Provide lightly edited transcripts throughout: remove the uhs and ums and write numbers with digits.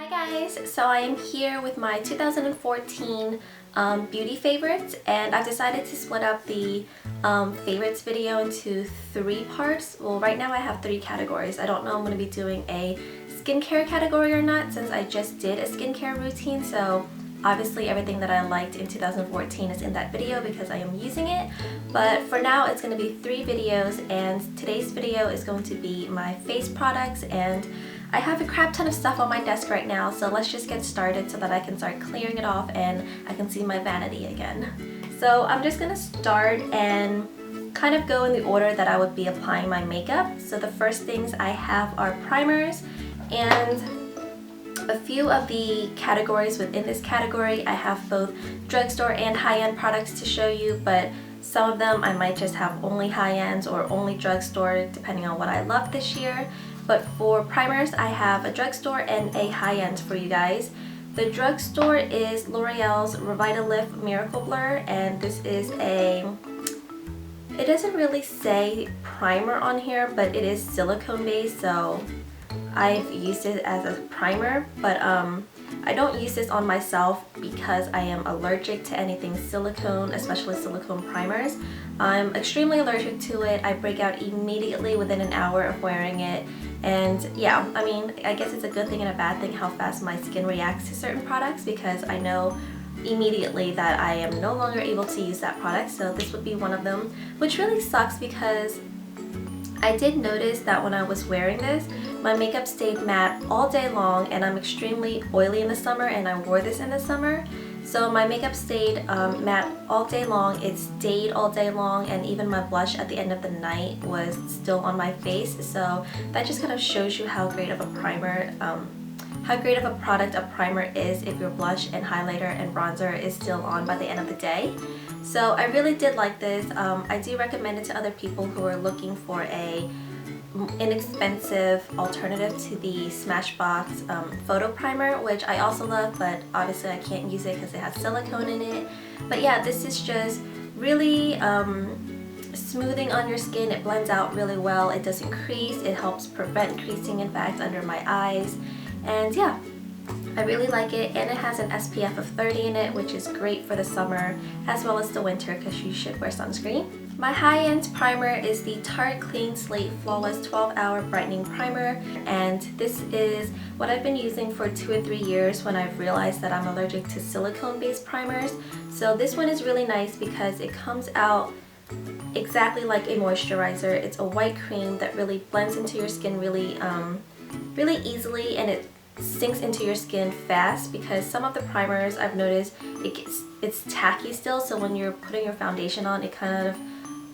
Hi guys, so I am here with my 2014 beauty favorites, and I've decided to split up the favorites video into 3 parts. Well, right now I have 3 categories. I don't know if I'm going to be doing a skincare category or not, since I just did a skincare routine, so obviously everything that I liked in 2014 is in that video because I am using it. But for now it's going to be 3 videos, and today's video is going to be my face products, and I have a crap ton of stuff on my desk right now, so let's just get started so that I can start clearing it off and I can see my vanity again. So I'm just going to start and kind of go in the order that I would be applying my makeup. So the first things I have are primers, and a few of the categories within this category I have both drugstore and high-end products to show you, but some of them I might just have only high-ends or only drugstore depending on what I love this year. But for primers, I have a drugstore and a high-end for you guys. The drugstore is L'Oreal's Revitalift Miracle Blur, and this is it doesn't really say primer on here, but it is silicone based, so I've used it as a primer, but I don't use this on myself because I am allergic to anything silicone, especially silicone primers. I'm extremely allergic to it. I break out immediately within an hour of wearing it. And yeah, I mean, I guess it's a good thing and a bad thing how fast my skin reacts to certain products, because I know immediately that I am no longer able to use that product. So this would be one of them, which really sucks because I did notice that when I was wearing this, my makeup stayed matte all day long, and I'm extremely oily in the summer, and I wore this in the summer. So my makeup stayed matte all day long, it stayed all day long, and even my blush at the end of the night was still on my face. So that just kind of shows you how great of a primer, how great of a product a primer is if your blush and highlighter and bronzer is still on by the end of the day. So I really did like this. I do recommend it to other people who are looking for a inexpensive alternative to the Smashbox photo primer, which I also love, but obviously I can't use it because it has silicone in it. But yeah, this is just really smoothing on your skin. It blends out really well. It doesn't crease. It helps prevent creasing, in fact, under my eyes. And yeah, I really like it, and it has an SPF of 30 in it, which is great for the summer as well as the winter because you should wear sunscreen. My high-end primer is the Tarte Clean Slate Flawless 12-Hour Brightening Primer, and this is what I've been using for 2 or 3 years when I've realized that I'm allergic to silicone-based primers. So this one is really nice because it comes out exactly like a moisturizer. It's a white cream that really blends into your skin really easily, and it sinks into your skin fast, because some of the primers I've noticed it's tacky still, so when you're putting your foundation on, it kind of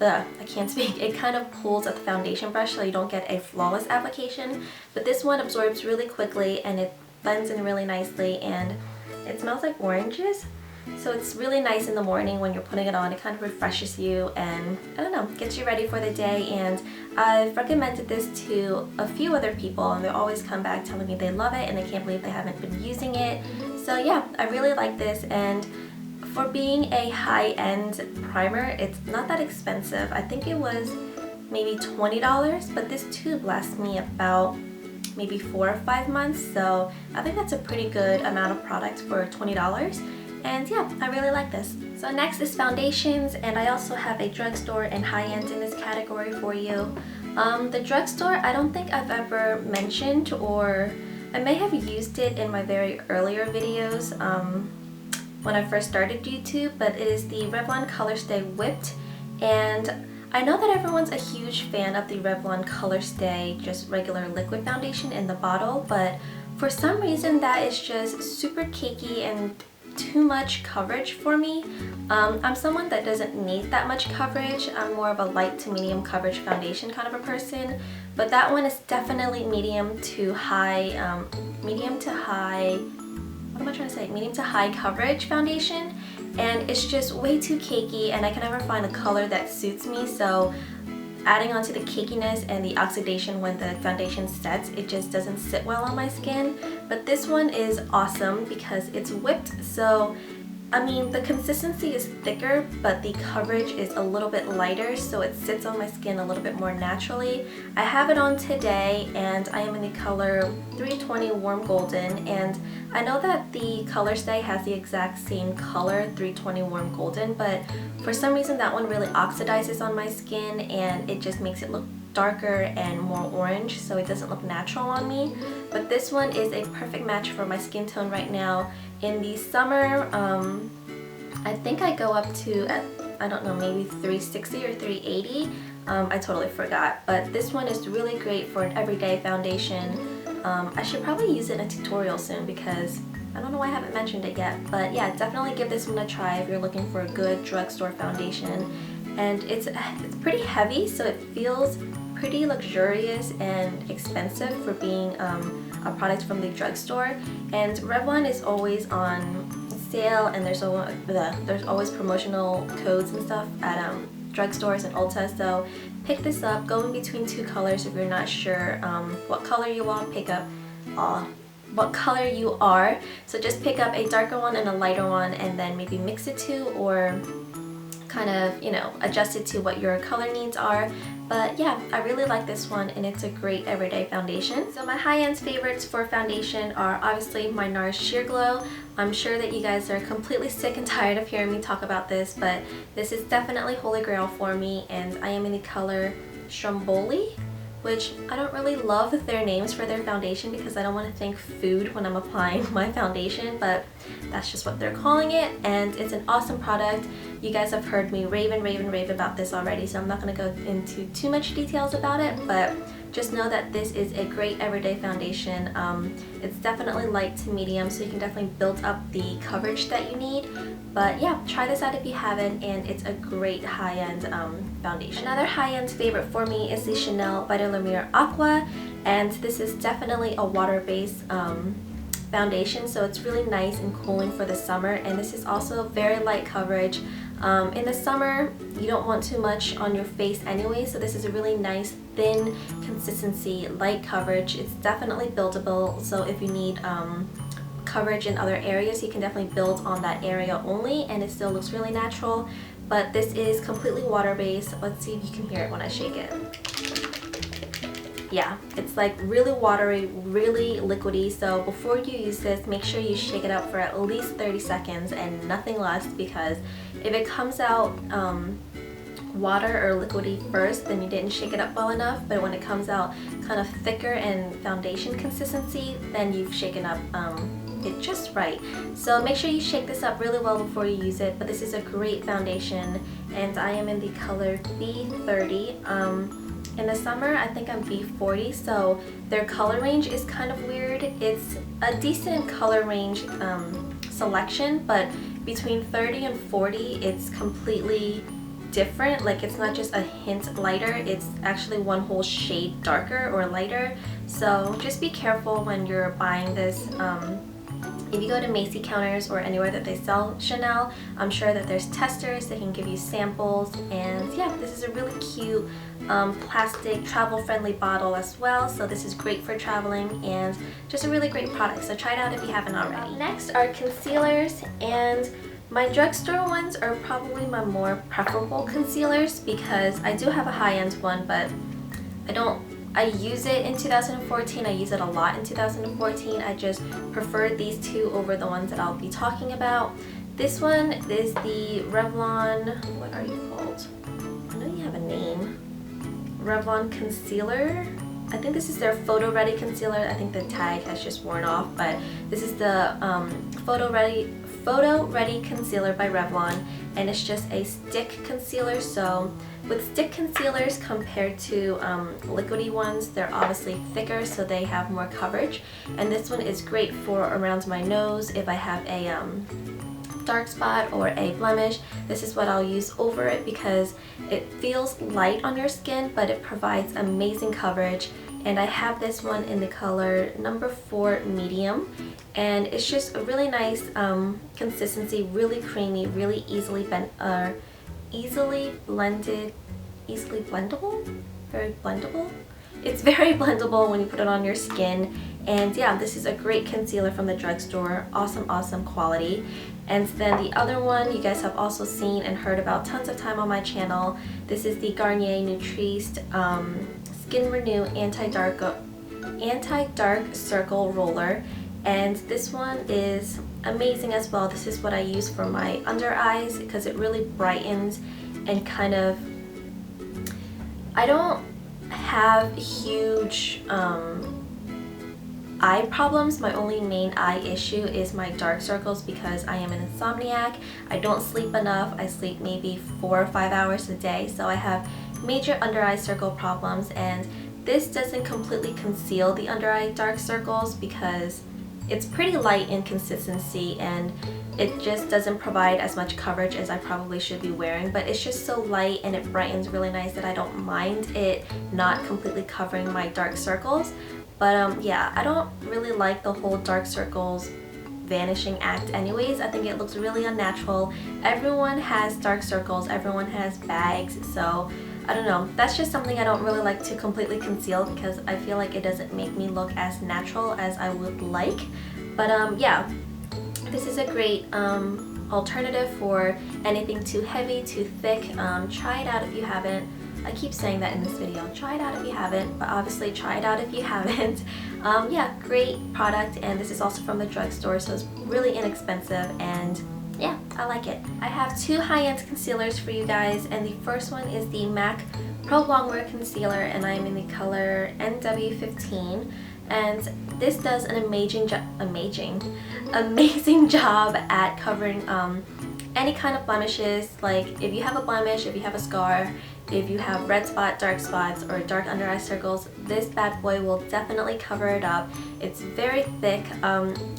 I can't speak. It kind of pulls at the foundation brush, so you don't get a flawless application. But this one absorbs really quickly, and it blends in really nicely, and it smells like oranges. So it's really nice in the morning when you're putting it on. It kind of refreshes you and, I don't know, gets you ready for the day. And I've recommended this to a few other people, and they always come back telling me they love it and they can't believe they haven't been using it. So yeah, I really like this, and for being a high-end primer, it's not that expensive. I think it was maybe $20, but this tube lasts me about maybe 4 or 5 months, so I think that's a pretty good amount of product for $20. And yeah, I really like this. So next is foundations, and I also have a drugstore and high-end in this category for you. The drugstore, I don't think I've ever mentioned, or I may have used it in my very earlier videos when I first started YouTube, but it is the Revlon Colorstay Whipped, and I know that everyone's a huge fan of the Revlon Colorstay just regular liquid foundation in the bottle, but for some reason that is just super cakey and too much coverage for me. I'm someone that doesn't need that much coverage. I'm more of a light to medium coverage foundation kind of a person, but that one is definitely medium to high coverage foundation, and it's just way too cakey, and I can never find a color that suits me. So adding on to the cakiness and the oxidation when the foundation sets, it just doesn't sit well on my skin. But this one is awesome because it's whipped, so I mean, the consistency is thicker, but the coverage is a little bit lighter, so it sits on my skin a little bit more naturally. I have it on today, and I am in the color 320 Warm Golden, and I know that the Colorstay has the exact same color, 320 Warm Golden, but for some reason that one really oxidizes on my skin, and it just makes it look darker and more orange, so it doesn't look natural on me. But this one is a perfect match for my skin tone right now. In the summer, I think I go up to, I don't know, maybe 360 or 380. I totally forgot, but this one is really great for an everyday foundation. I should probably use it in a tutorial soon because I don't know why I haven't mentioned it yet. But yeah, definitely give this one a try if you're looking for a good drugstore foundation. And it's pretty heavy, so it feels pretty luxurious and expensive for being a product from the drugstore. And Revlon is always on sale, and there's always promotional codes and stuff at drugstores and Ulta. So pick this up, go in between two colors if you're not sure what color you want. Pick up what color you are. So just pick up a darker one and a lighter one, and then maybe mix the two, or kind of, you know, adjust it to what your color needs are. But yeah, I really like this one, and it's a great everyday foundation. So my high-end favorites for foundation are obviously my NARS Sheer Glow. I'm sure that you guys are completely sick and tired of hearing me talk about this, but this is definitely holy grail for me, and I am in the color Stromboli, which I don't really love their names for their foundation because I don't want to think food when I'm applying my foundation, but that's just what they're calling it, and it's an awesome product. You guys have heard me rave about this already, so I'm not going to go into too much details about it, but just know that this is a great everyday foundation. It's definitely light to medium, so you can definitely build up the coverage that you need. But yeah, try this out if you haven't, and it's a great high-end foundation. Another high-end favorite for me is the Chanel Vitalumiere Aqua, and this is definitely a water-based foundation, so it's really nice and cooling for the summer, and this is also very light coverage. In the summer, you don't want too much on your face anyway, so this is a really nice thin consistency, light coverage. It's definitely buildable, so if you need coverage in other areas, you can definitely build on that area only, and it still looks really natural. But this is completely water-based. Let's see if you can hear it when I shake it. Yeah, it's like really watery, really liquidy, so before you use this, make sure you shake it up for at least 30 seconds and nothing less, because if it comes out water or liquidy first, then you didn't shake it up well enough, but when it comes out kind of thicker and foundation consistency, then you've shaken up it just right. So make sure you shake this up really well before you use it, but this is a great foundation, and I am in the color B30. In the summer, I think I'm B40, so their color range is kind of weird. It's a decent color range selection, but between 30 and 40, it's completely different. Like, it's not just a hint lighter, it's actually one whole shade darker or lighter. So just be careful when you're buying this. If you go to Macy counters or anywhere that they sell Chanel, I'm sure that there's testers that can give you samples. And yeah, this is a really cute plastic travel-friendly bottle as well, so this is great for traveling and just a really great product, so try it out if you haven't already. Next are concealers, and my drugstore ones are probably my more preferable concealers because I do have a high-end one, but I use it in 2014. I use it a lot in 2014. I just prefer these two over the ones that I'll be talking about. This one is the Revlon, what are you called? I know you have a name. Revlon concealer. I think this is their photo ready concealer. I think the tag has just worn off, but this is the photo ready concealer by Revlon, and it's just a stick concealer. So with stick concealers compared to liquidy ones, they're obviously thicker, so they have more coverage, and this one is great for around my nose if I have a dark spot or a blemish. This is what I'll use over it because it feels light on your skin, but it provides amazing coverage. And I have this one in the color number 4 medium, and it's just a really nice consistency, really creamy, really easily blendable, very blendable. It's very blendable when you put it on your skin, And yeah, this is a great concealer from the drugstore. Awesome quality. And then the other one you guys have also seen and heard about tons of time on my channel. This is the Garnier Nutriste Skin Renew Anti-Dark Circle Roller. And this one is amazing as well. This is what I use for my under eyes because it really brightens and kind of, I don't have huge eye problems. My only main eye issue is my dark circles because I am an insomniac. I don't sleep enough. I sleep maybe 4 or 5 hours a day, so I have major under eye circle problems, and this doesn't completely conceal the under eye dark circles because it's pretty light in consistency and it just doesn't provide as much coverage as I probably should be wearing, but it's just so light and it brightens really nice that I don't mind it not completely covering my dark circles. But yeah, I don't really like the whole dark circles vanishing act anyways. I think it looks really unnatural. Everyone has dark circles, everyone has bags, so I don't know. That's just something I don't really like to completely conceal because I feel like it doesn't make me look as natural as I would like. But yeah, this is a great alternative for anything too heavy, too thick. Try it out if you haven't. I keep saying that in this video. Try it out if you haven't, but obviously try it out if you haven't. Yeah, great product, and this is also from the drugstore, so it's really inexpensive, and yeah, I like it. I have two high-end concealers for you guys, and the first one is the MAC Pro Longwear Concealer, and I am in the color NW15, and this does an amazing job at covering any kind of blemishes. Like if you have a blemish, if you have a scar, if you have red spot, dark spots, or dark under eye circles, this bad boy will definitely cover it up. It's very thick.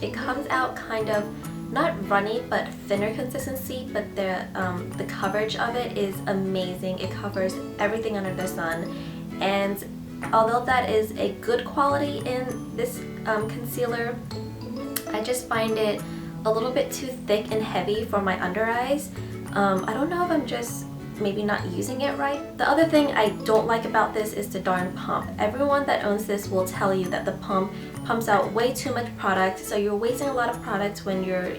It comes out kind of not runny but thinner consistency, but the coverage of it is amazing. It covers everything under the sun, and although that is a good quality in this concealer, I just find it a little bit too thick and heavy for my under eyes. I don't know if I'm just maybe not using it right. The other thing I don't like about this is the darn pump. Everyone that owns this will tell you that the pump pumps out way too much product, so you're wasting a lot of product when you're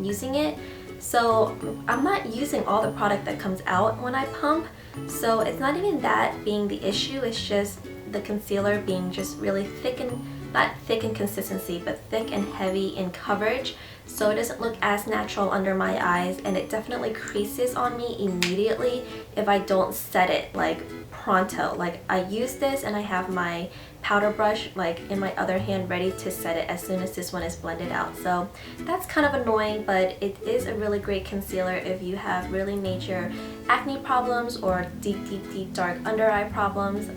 using it. So I'm not using all the product that comes out when I pump, so it's not even that being the issue, it's just the concealer being just really thick, and not thick in consistency, but thick and heavy in coverage, so it doesn't look as natural under my eyes, and it definitely creases on me immediately if I don't set it like pronto. Like I use this and I have my powder brush like in my other hand ready to set it as soon as this one is blended out, so that's kind of annoying, but it is a really great concealer if you have really major acne problems or deep dark under eye problems.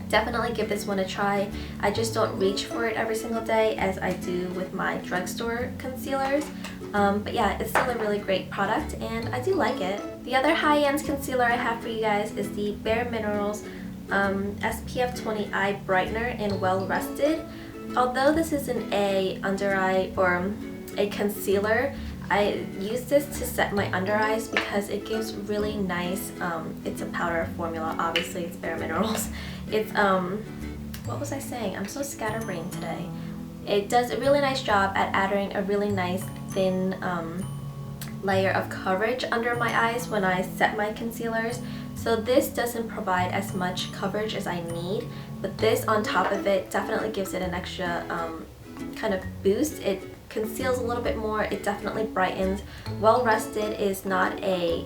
Definitely give this one a try. I just don't reach for it every single day as I do with my drugstore concealers. But yeah, it's still a really great product and I do like it. The other high-end concealer I have for you guys is the Bare Minerals SPF 20 Eye Brightener in Well Rested. Although this isn't a under eye or a concealer, I use this to set my under eyes because it gives really nice, it's a powder formula, obviously it's Bare Minerals. It's, what was I saying? I'm so scatterbrained today. It does a really nice job at adding a really nice thin layer of coverage under my eyes when I set my concealers. So this doesn't provide as much coverage as I need, but this on top of it definitely gives it an extra kind of boost. It conceals a little bit more, it definitely brightens. Well Rested is not a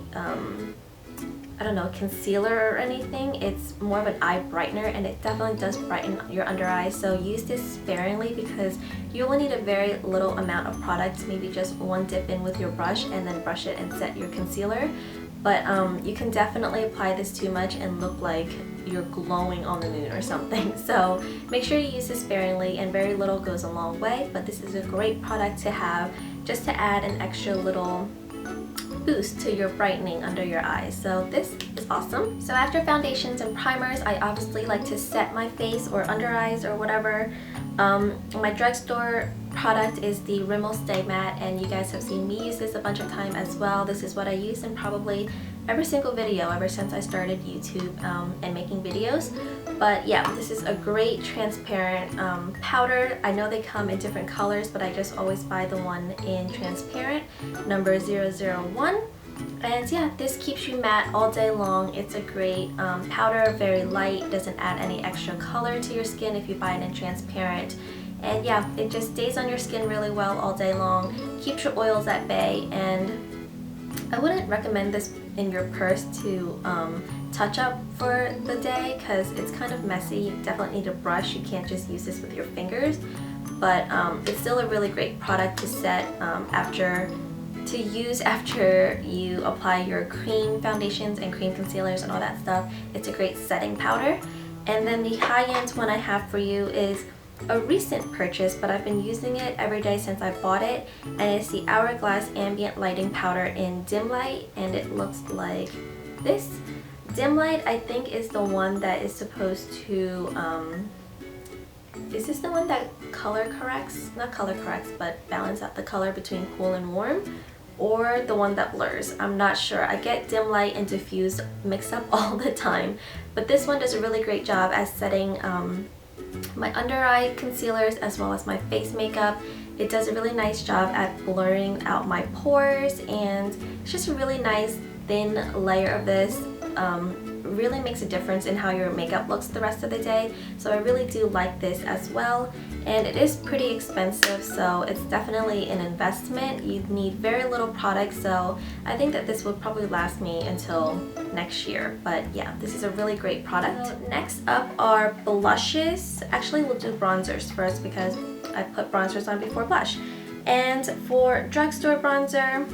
I don't know, concealer or anything. It's more of an eye brightener, and it definitely does brighten your under eyes, so use this sparingly because you only need a very little amount of product, maybe just one dip in with your brush and then brush it and set your concealer. But you can definitely apply this too much and look like you're glowing on the moon or something. So make sure you use this sparingly, and very little goes a long way, but this is a great product to have just to add an extra little boost to your brightening under your eyes. So this is awesome. So after foundations and primers, I obviously like to set my face or under eyes or whatever My drugstore product is the Rimmel Stay Matte, and you guys have seen me use this a bunch of time as well. This is what I use in probably every single video ever since I started YouTube and making videos. But yeah, this is a great transparent powder. I know they come in different colors, but I just always buy the one in transparent, number 001. And yeah, this keeps you matte all day long. It's a great powder, very light, doesn't add any extra color to your skin if you buy it in transparent. And yeah, it just stays on your skin really well all day long, keeps your oils at bay, and I wouldn't recommend this in your purse to touch up for the day because it's kind of messy. You definitely need a brush. You can't just use this with your fingers, but it's still a really great product to set to use after you apply your cream foundations and cream concealers and all that stuff. It's a great setting powder. And then the high-end one I have for you is a recent purchase, but I've been using it every day since I bought it, and it's the Hourglass Ambient Lighting Powder in Dim Light, and it looks like this. Dim Light, I think, is the one that is supposed to is this the one that color corrects? Not color corrects, but balance out the color between cool and warm, or the one that blurs. I'm not sure. I get dim light and diffuse mixed up all the time, but this one does a really great job at setting my under eye concealers as well as my face makeup. It does a really nice job at blurring out my pores, and it's just a really nice thin layer of this. Really makes a difference in how your makeup looks the rest of the day, so I really do like this as well. And it is pretty expensive, so it's definitely an investment. You need very little product, so I think that this will probably last me until next year. But yeah, this is a really great product. So next up are blushes. Actually, we'll do bronzers first because I put bronzers on before blush. And for drugstore bronzer,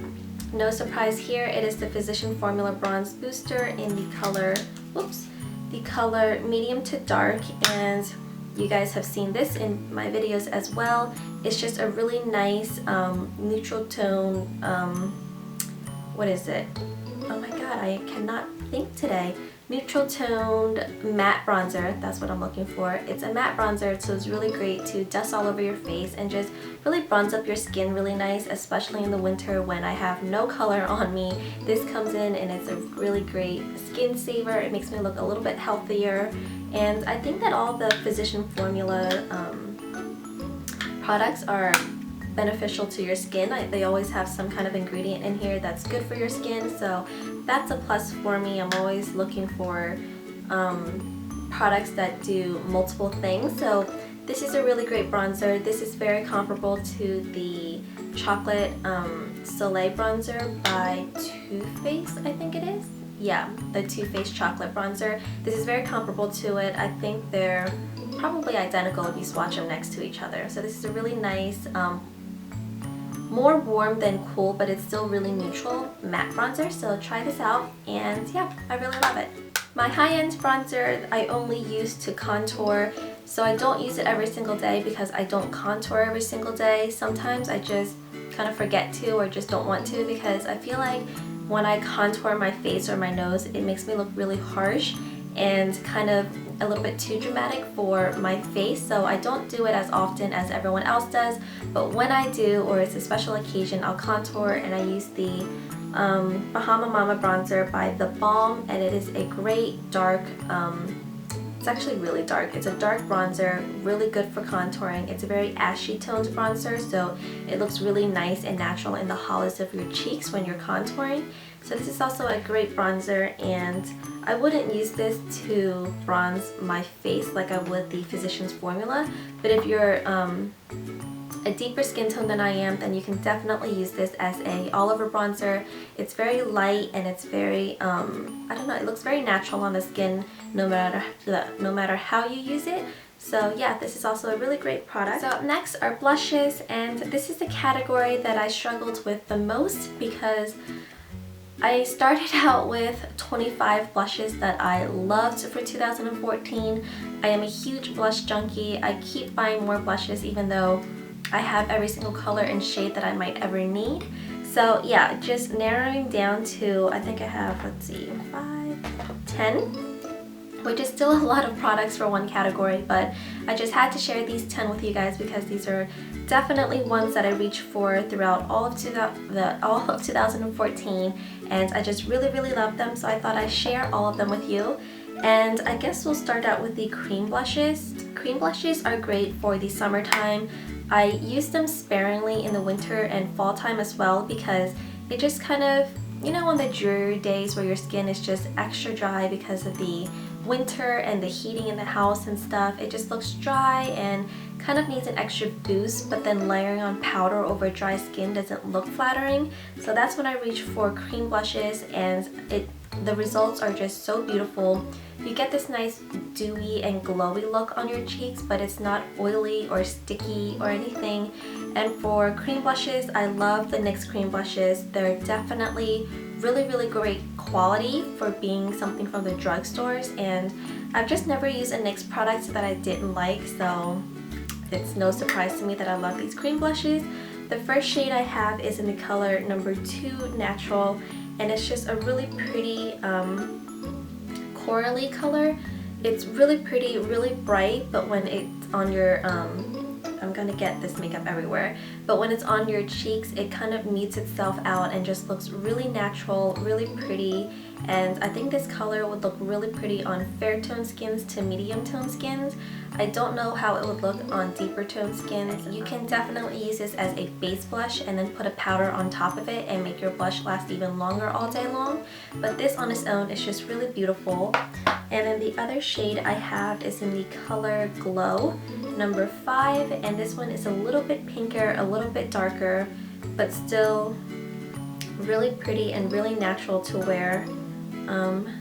no surprise here, it is the Physician Formula Bronze Booster in the color, the color medium to dark, and you guys have seen this in my videos as well. It's just a really nice neutral tone, what is it? Oh my god, I cannot think today. Neutral toned matte bronzer, that's what I'm looking for. It's a matte bronzer, so it's really great to dust all over your face and just really bronze up your skin really nice, especially in the winter when I have no color on me. This comes in and it's a really great skin saver. It makes me look a little bit healthier, and I think that all the Physician Formula products are beneficial to your skin. They always have some kind of ingredient in here that's good for your skin, so that's a plus for me. I'm always looking for products that do multiple things. So this is a really great bronzer. This is very comparable to the Chocolate Soleil bronzer by Too Faced, I think it is. Yeah, the Too Faced chocolate bronzer. This is very comparable to it. I think they're probably identical if you swatch them next to each other. So this is a really nice, more warm than cool, but it's still really neutral matte bronzer. So try this out, and yeah, I really love it. My high-end bronzer I only use to contour, so I don't use it every single day because I don't contour every single day. Sometimes I just kind of forget to or just don't want to, because I feel like when I contour my face or my nose, it makes me look really harsh and kind of a little bit too dramatic for my face, so I don't do it as often as everyone else does. But when I do, or it's a special occasion, I'll contour, and I use the Bahama Mama bronzer by the Balm, and it is a great dark, it's actually really dark. It's a dark bronzer, really good for contouring. It's a very ashy toned bronzer, so it looks really nice and natural in the hollows of your cheeks when you're contouring. So this is also a great bronzer, and I wouldn't use this to bronze my face like I would the Physician's Formula, but if you're a deeper skin tone than I am, then you can definitely use this as a all-over bronzer. It's very light, and it's very, I don't know, it looks very natural on the skin no matter how you use it. So yeah, this is also a really great product. So next are blushes, and this is the category that I struggled with the most because I started out with 25 blushes that I loved for 2014. I am a huge blush junkie. I keep buying more blushes even though I have every single color and shade that I might ever need. So yeah, just narrowing down to, I think I have, let's see, 10. which is still a lot of products for one category, but I just had to share these 10 with you guys because these are definitely ones that I reached for throughout all of 2014, and I just really love them, so I thought I'd share all of them with you. And I guess we'll start out with the cream blushes. Cream blushes are great for the summertime. I use them sparingly in the winter and fall time as well because it just kind of, you know, on the dreary days where your skin is just extra dry because of the winter and the heating in the house and stuff, it just looks dry and kind of needs an extra boost, but then layering on powder over dry skin doesn't look flattering. So that's when I reach for cream blushes, and the results are just so beautiful. You get this nice dewy and glowy look on your cheeks, but it's not oily or sticky or anything. And for cream blushes, I love the NYX cream blushes. They're definitely really great quality for being something from the drugstores, and I've just never used a NYX product that I didn't like, so it's no surprise to me that I love these cream blushes. The first shade I have is in the color number 2 Natural, and it's just a really pretty corally color. It's really pretty, really bright, but when it's on your I'm gonna get this makeup everywhere, but when it's on your cheeks it kind of mutes itself out and just looks really natural, really pretty. And I think this color would look really pretty on fair tone skins to medium tone skins. I don't know how it would look on deeper tone skins. You can definitely use this as a base blush and then put a powder on top of it and make your blush last even longer all day long, but this on its own is just really beautiful. And then the other shade I have is in the color Glow number 5, and this one is a little bit pinker, a little bit darker, but still really pretty and really natural to wear.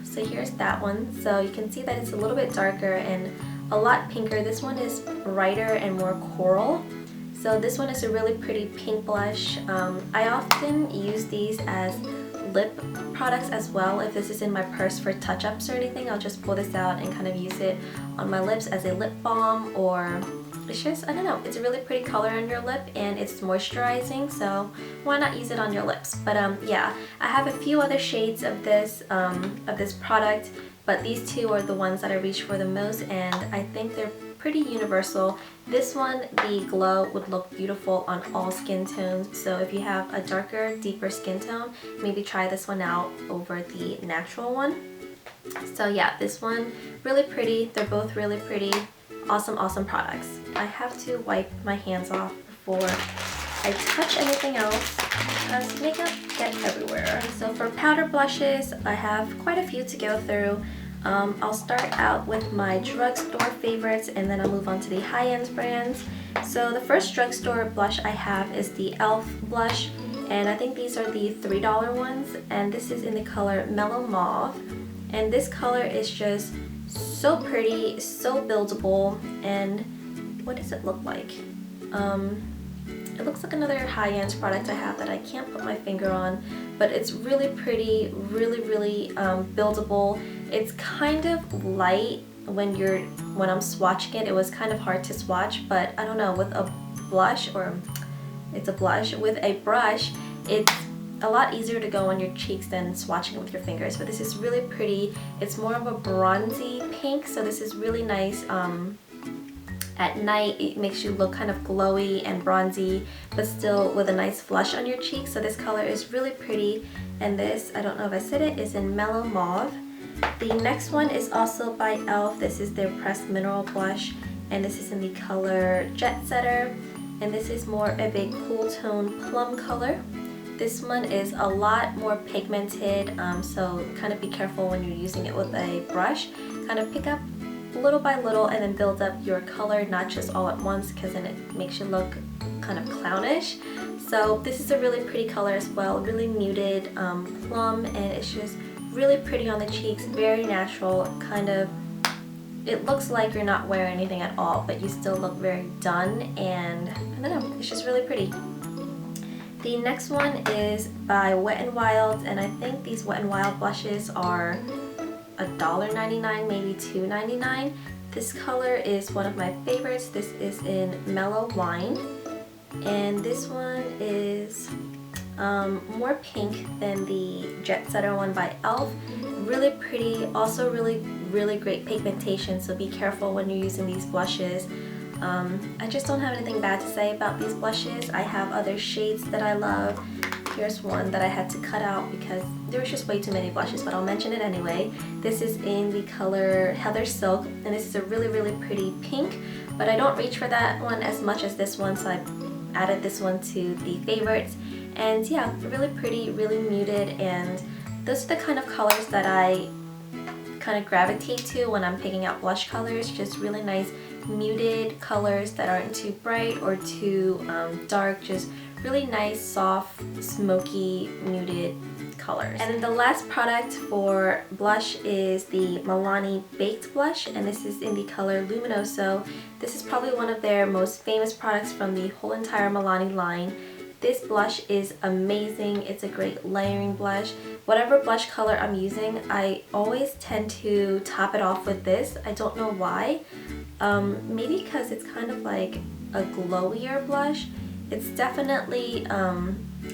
So here's that one. So you can see that it's a little bit darker and a lot pinker. This one is brighter and more coral. So this one is a really pretty pink blush. I often use these as lip products as well. If this is in my purse for touch-ups or anything, I'll just pull this out and kind of use it on my lips as a lip balm, or it's just, I don't know, it's a really pretty color on your lip and it's moisturizing, so why not use it on your lips? But yeah, I have a few other shades of this product, but these two are the ones that I reach for the most, and I think they're pretty universal. This one, the Glow, would look beautiful on all skin tones, so if you have a darker, deeper skin tone, maybe try this one out over the natural one. So yeah, this one, really pretty. They're both really pretty. Awesome products. I have to wipe my hands off before I touch anything else because makeup gets everywhere. So for powder blushes, I have quite a few to go through. I'll start out with my drugstore favorites and then I'll move on to the high-end brands. So the first drugstore blush I have is the e.l.f. blush, and I think these are the $3 ones, and this is in the color Mellow Mauve, and this color is just so pretty, so buildable. And what does it look like? It looks like another high-end product I have that I can't put my finger on, but it's really pretty, really buildable. It's kind of light when I'm swatching it. It was kind of hard to swatch, but I don't know, with a blush, or it's a blush, with a brush, it's a lot easier to go on your cheeks than swatching it with your fingers. But this is really pretty. It's more of a bronzy pink, so this is really nice. At night, it makes you look kind of glowy and bronzy, but still with a nice flush on your cheeks. So this color is really pretty. And this, I don't know if I said it, is in Mellow Mauve. The next one is also by e.l.f. This is their Pressed Mineral Blush, and this is in the color Jet Setter. And this is more of a cool tone plum color. This one is a lot more pigmented, so kind of be careful when you're using it with a brush. Kind of pick up little by little and then build up your color, not just all at once, because then it makes you look kind of clownish. So this is a really pretty color as well, really muted plum, and it's just really pretty on the cheeks, very natural, kind of, it looks like you're not wearing anything at all, but you still look very done, and I don't know, it's just really pretty. The next one is by Wet n Wild, and I think these Wet n Wild blushes are $1.99, maybe $2.99. This color is one of my favorites. This is in Mellow Wine, and this one is more pink than the Jet Setter one by e.l.f. Really pretty, also really really great pigmentation, so be careful when you're using these blushes. I just don't have anything bad to say about these blushes. I have other shades that I love. Here's one that I had to cut out because there was just way too many blushes, but I'll mention it anyway. This is in the color Heather Silk, and this is a really, really pretty pink, but I don't reach for that one as much as this one, so I added this one to the favorites. And yeah, really pretty, really muted, and those are the kind of colors that I kind of gravitate to when I'm picking out blush colors. Just really nice muted colors that aren't too bright or too dark, just really nice, soft, smoky, muted colors. And then the last product for blush is the Milani Baked Blush, and this is in the color Luminoso. This is probably one of their most famous products from the whole entire Milani line. This blush is amazing. It's a great layering blush. Whatever blush color I'm using, I always tend to top it off with this. I don't know why. Maybe because it's kind of like a glowier blush. It's definitely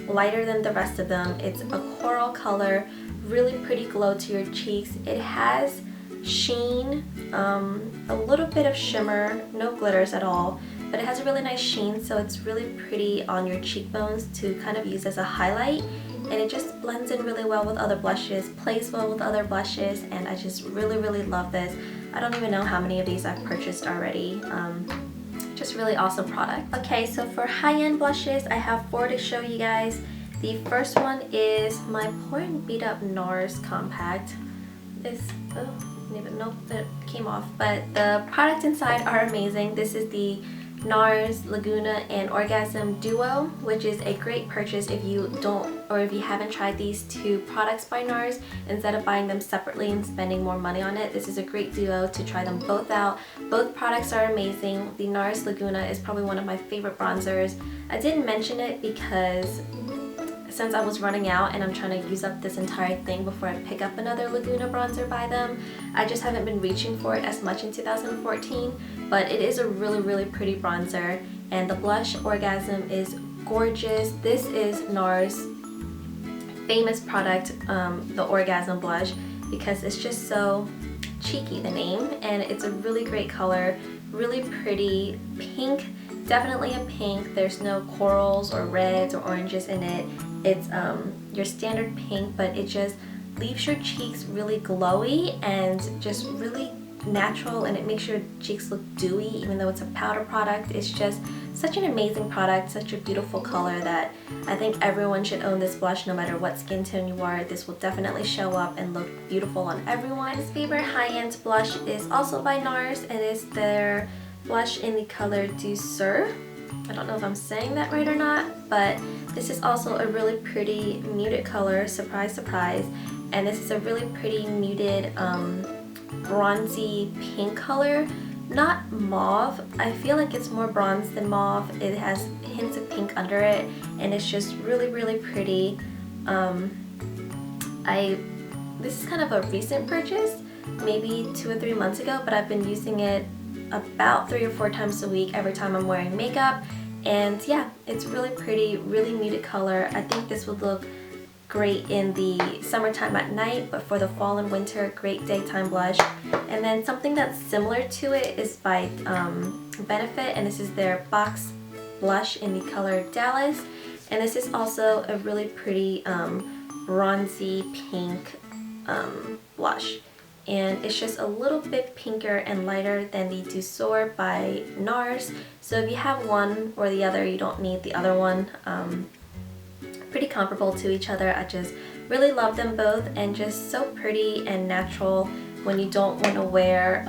lighter than the rest of them. It's a coral color, really pretty glow to your cheeks. It has sheen, a little bit of shimmer, no glitters at all, but it has a really nice sheen, so it's really pretty on your cheekbones to kind of use as a highlight, and it just blends in really well with other blushes, plays well with other blushes, and I just really, really love this. I don't even know how many of these I've purchased already. Just really awesome product. Okay, so for high-end blushes, I have 4 to show you guys. The first one is my Pour and Beat Up NARS Compact. This, oh, I didn't even know that it came off, but the products inside are amazing. This is the NARS Laguna and Orgasm Duo, which is a great purchase if you don't, or if you haven't tried these 2 products by NARS. Instead of buying them separately and spending more money on it, this is a great duo to try them both out. Both products are amazing. The NARS Laguna is probably one of my favorite bronzers. I didn't mention it because since I was running out and I'm trying to use up this entire thing before I pick up another Laguna bronzer by them, I just haven't been reaching for it as much in 2014, but it is a really, really pretty bronzer, and the blush Orgasm is gorgeous. This is NARS' famous product, the Orgasm blush, because it's just so cheeky, the name, and it's a really great color, really pretty pink, definitely a pink. There's no corals or reds or oranges in it. It's your standard pink, but it just leaves your cheeks really glowy and just really natural, and it makes your cheeks look dewy even though it's a powder product. It's just such an amazing product, such a beautiful color that I think everyone should own this blush no matter what skin tone you are. This will definitely show up and look beautiful on everyone. My favorite high-end blush is also by NARS, and it's their blush in the color Douceur. I don't know if I'm saying that right or not, but this is also a really pretty muted color, surprise, surprise, and this is a really pretty muted bronzy pink color, not mauve. I feel like it's more bronze than mauve. It has hints of pink under it, and it's just really, really pretty. This is kind of a recent purchase, maybe 2 or 3 months ago, but I've been using it about 3 or 4 times a week every time I'm wearing makeup, and yeah, it's really pretty, really muted color. I think this would look great in the summertime at night, but for the fall and winter, great daytime blush. And then something that's similar to it is by Benefit, and this is their Box Blush in the color Dallas, and this is also a really pretty bronzy pink blush, and it's just a little bit pinker and lighter than the Douceur by NARS. So if you have one or the other, you don't need the other one. Pretty comparable to each other. I just really love them both, and just so pretty and natural when you don't want to wear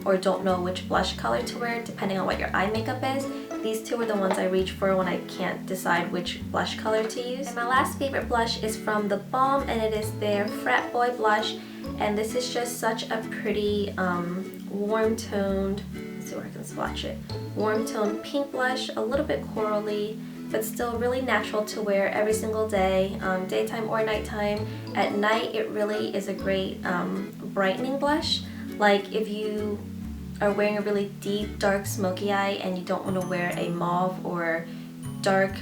or don't know which blush color to wear depending on what your eye makeup is. These 2 are the ones I reach for when I can't decide which blush color to use. And my last favorite blush is from the Balm, and it is their Frat Boy blush, and this is just such a pretty warm toned, let's see where I can swatch it, warm toned pink blush, a little bit corally, but still really natural to wear every single day, daytime or nighttime. At night, it really is a great brightening blush. Like if you are wearing a really deep, dark, smoky eye and you don't want to wear a mauve or dark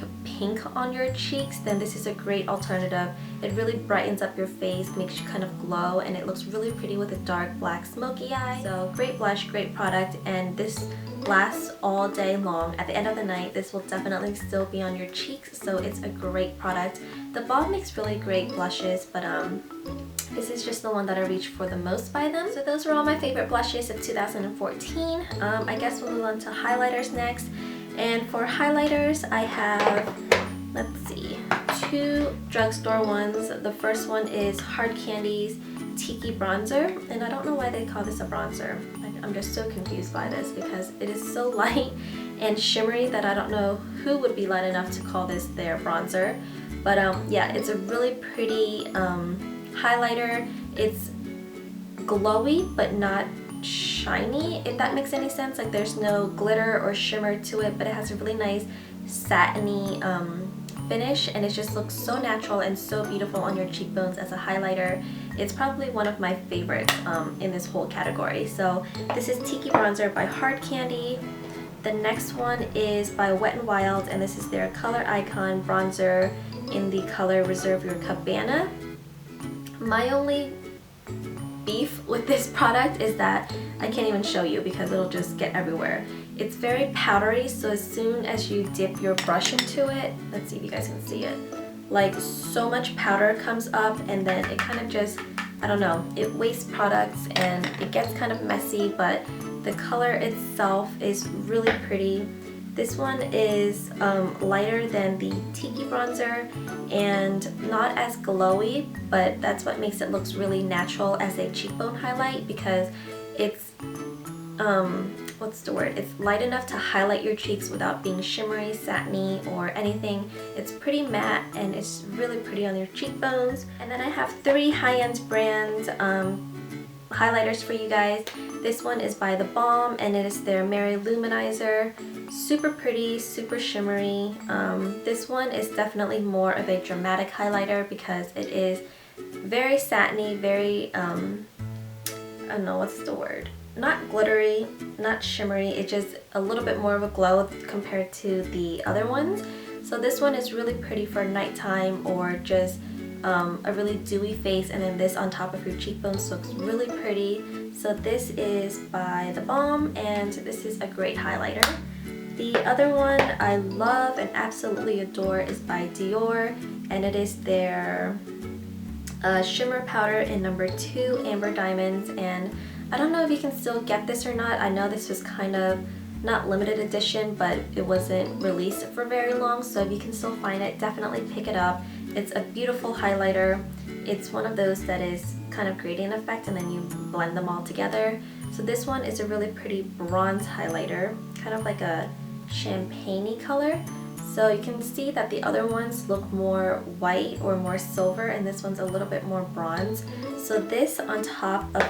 pink on your cheeks, then this is a great alternative. It really brightens up your face, makes you kind of glow, and it looks really pretty with a dark black smoky eye. So great blush, great product, and this lasts all day long. At the end of the night, this will definitely still be on your cheeks, so it's a great product. The Balm makes really great blushes, but this is just the one that I reach for the most by them. So those were all my favorite blushes of 2014. I guess we'll move on to highlighters next. And for highlighters, I have, let's see, 2 drugstore ones. The first one is Hard Candy's Tiki Bronzer, and I don't know why they call this a bronzer. I'm just so confused by this because it is so light and shimmery that I don't know who would be light enough to call this their bronzer. But yeah, it's a really pretty highlighter. It's glowy but not shiny, if that makes any sense. Like there's no glitter or shimmer to it, but it has a really nice satiny finish, and it just looks so natural and so beautiful on your cheekbones as a highlighter. It's probably one of my favorites in this whole category. So this is Tiki Bronzer by Hard Candy. The next one is by Wet n Wild, and this is their Color Icon Bronzer in the color Reserve Your Cabana. My only beef with this product is that I can't even show you because it'll just get everywhere. It's very powdery, so as soon as you dip your brush into it, let's see if you guys can see it, like so much powder comes up, and then it kind of just, I don't know, it wastes products and it gets kind of messy, but the color itself is really pretty. This one is lighter than the Tiki Bronzer and not as glowy, but that's what makes it look really natural as a cheekbone highlight, because it's, what's the word? It's light enough to highlight your cheeks without being shimmery, satiny, or anything. It's pretty matte and it's really pretty on your cheekbones. And then I have 3 high-end brand highlighters for you guys. This one is by the Balm, and it is their Mary Luminizer. Super pretty, super shimmery. This one is definitely more of a dramatic highlighter because it is very satiny, very, I don't know, what's the word? Not glittery, not shimmery, it's just a little bit more of a glow compared to the other ones. So this one is really pretty for nighttime or just a really dewy face, and then this on top of your cheekbones looks really pretty. So this is by the Balm, and this is a great highlighter. The other one I love and absolutely adore is by Dior, and it is their shimmer powder in number 2 Amber Diamonds. And I don't know if you can still get this or not. I know this was kind of not limited edition, but it wasn't released for very long, so if you can still find it, definitely pick it up. It's a beautiful highlighter. It's one of those that is kind of gradient effect and then you blend them all together. So this one is a really pretty bronze highlighter, kind of like a champagne-y color. So you can see that the other ones look more white or more silver, and this one's a little bit more bronze. So this on top of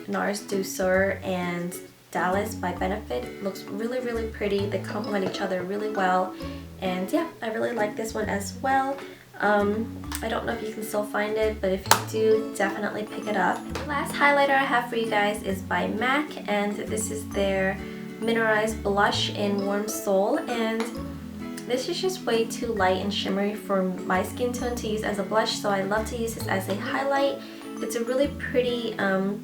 NARS Douceur and Dallas by Benefit looks really, really pretty. They complement each other really well, and yeah, I really like this one as well. I don't know if you can still find it, but if you do, definitely pick it up. The last highlighter I have for you guys is by MAC, and this is their Mineralized Blush in Warm Soul, and this is just way too light and shimmery for my skin tone to use as a blush, so I love to use this as a highlight. It's a really pretty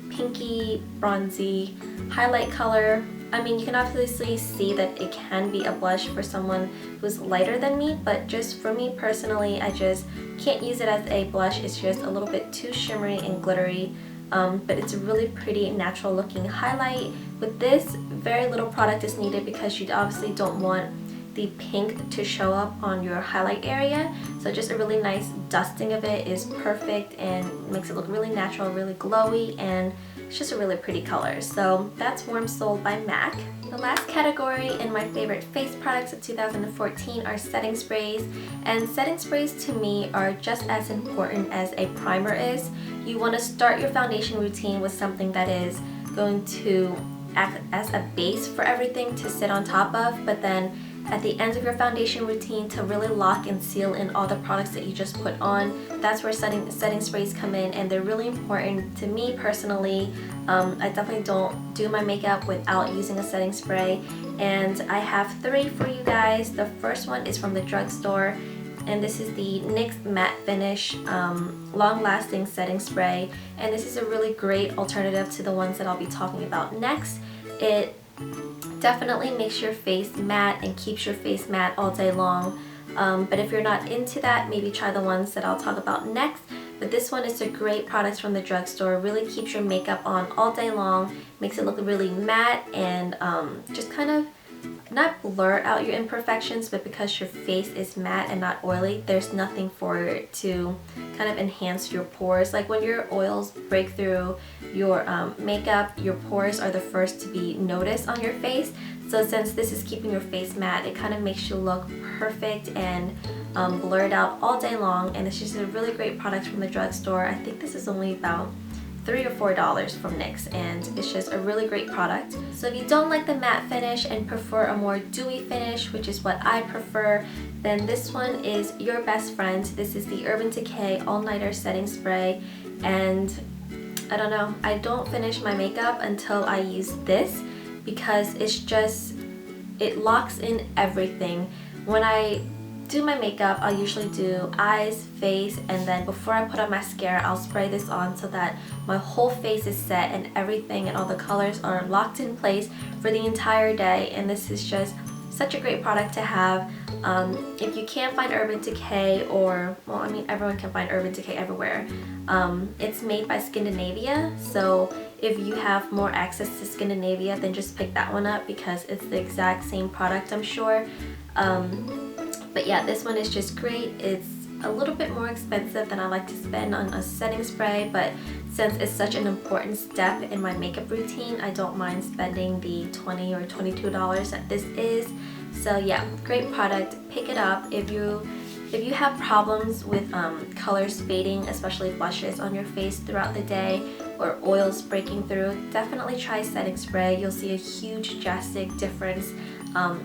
pinky, bronzy highlight color. I mean, you can obviously see that it can be a blush for someone who's lighter than me, but just for me personally, I just can't use it as a blush. It's just a little bit too shimmery and glittery, but it's a really pretty natural looking highlight. With this, very little product is needed because you obviously don't want the pink to show up on your highlight area, so just a really nice dusting of it is perfect and makes it look really natural, really glowy, and it's just a really pretty color. So that's Warm Soul by MAC. The last category in my favorite face products of 2014 are setting sprays, and setting sprays to me are just as important as a primer is. You want to start your foundation routine with something that is going to act as a base for everything to sit on top of, but then at the end of your foundation routine to really lock and seal in all the products that you just put on. That's where setting sprays come in, and they're really important to me personally. I definitely don't do my makeup without using a setting spray, and I have 3 for you guys. The first one is from the drugstore, and this is the NYX Matte Finish long-lasting setting spray, and this is a really great alternative to the ones that I'll be talking about next. It definitely makes your face matte and keeps your face matte all day long, but if you're not into that, maybe try the ones that I'll talk about next. But this one is a great product from the drugstore. Really keeps your makeup on all day long, makes it look really matte, and just kind of not blur out your imperfections, but because your face is matte and not oily, there's nothing for it to kind of enhance your pores. Like when your oils break through your makeup, your pores are the first to be noticed on your face. So since this is keeping your face matte, it kind of makes you look perfect and blurred out all day long. And it's just a really great product from the drugstore. I think this is only about $3 or $4 from NYX, and it's just a really great product. So if you don't like the matte finish and prefer a more dewy finish, which is what I prefer, then this one is your best friend. This is the Urban Decay All Nighter Setting Spray, and I don't know, I don't finish my makeup until I use this because it locks in everything. When I do my makeup, I'll usually do eyes, face, and then before I put on mascara, I'll spray this on so that my whole face is set and everything and all the colors are locked in place for the entire day. And this is just such a great product to have. If you can't find Urban Decay, or, well, I mean, everyone can find Urban Decay everywhere. It's made by Scandinavia, so if you have more access to Scandinavia, then just pick that one up because it's the exact same product, I'm sure. But yeah, this one is just great. It's a little bit more expensive than I like to spend on a setting spray, but since it's such an important step in my makeup routine, I don't mind spending the $20 or $22 that this is. So yeah, great product. Pick it up. If you have problems with colors fading, especially blushes on your face throughout the day, or oils breaking through, definitely try setting spray. You'll see a huge drastic difference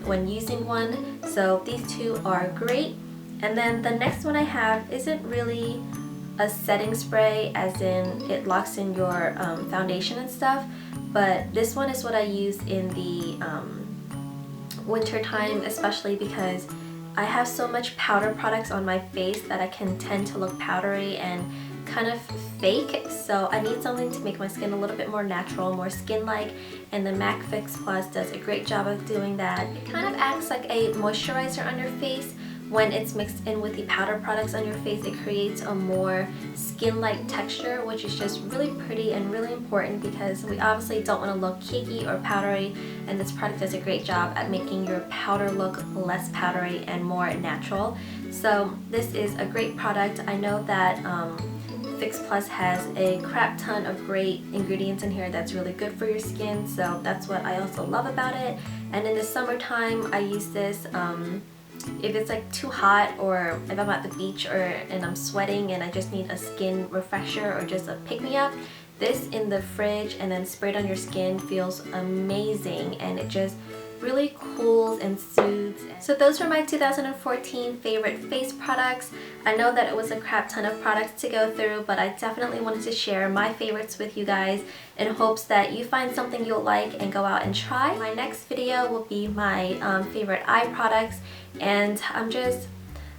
when using one. So these two are great. And then the next one I have isn't really a setting spray as in it locks in your foundation and stuff, but this one is what I use in the winter time, especially because I have so much powder products on my face that I can tend to look powdery and kind of fake, so I need something to make my skin a little bit more natural, more skin-like, and the MAC Fix Plus does a great job of doing that. It kind of acts like a moisturizer on your face. When it's mixed in with the powder products on your face, it creates a more skin-like texture, which is just really pretty and really important because we obviously don't want to look cakey or powdery, and this product does a great job at making your powder look less powdery and more natural. So this is a great product. I know that Fix Plus has a crap ton of great ingredients in here that's really good for your skin, so that's what I also love about it. And in the summertime, I use this if it's like too hot, or if I'm at the beach and I'm sweating and I just need a skin refresher or just a pick-me-up, this in the fridge and then sprayed on your skin feels amazing, and it just really cools and soothes. So those were my 2014 favorite face products. I know that it was a crap ton of products to go through, but I definitely wanted to share my favorites with you guys in hopes that you find something you'll like and go out and try. My next video will be my favorite eye products, and I'm just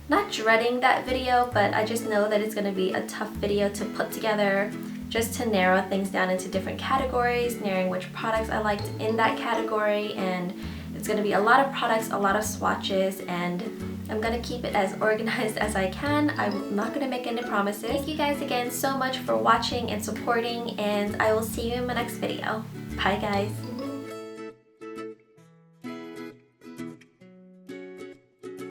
not dreading that video, but I just know that it's going to be a tough video to put together, just to narrow things down into different categories, narrowing which products I liked in that category, and it's going to be a lot of products, a lot of swatches, and I'm going to keep it as organized as I can. I'm not going to make any promises. Thank you guys again so much for watching and supporting, and I will see you in my next video. Bye guys!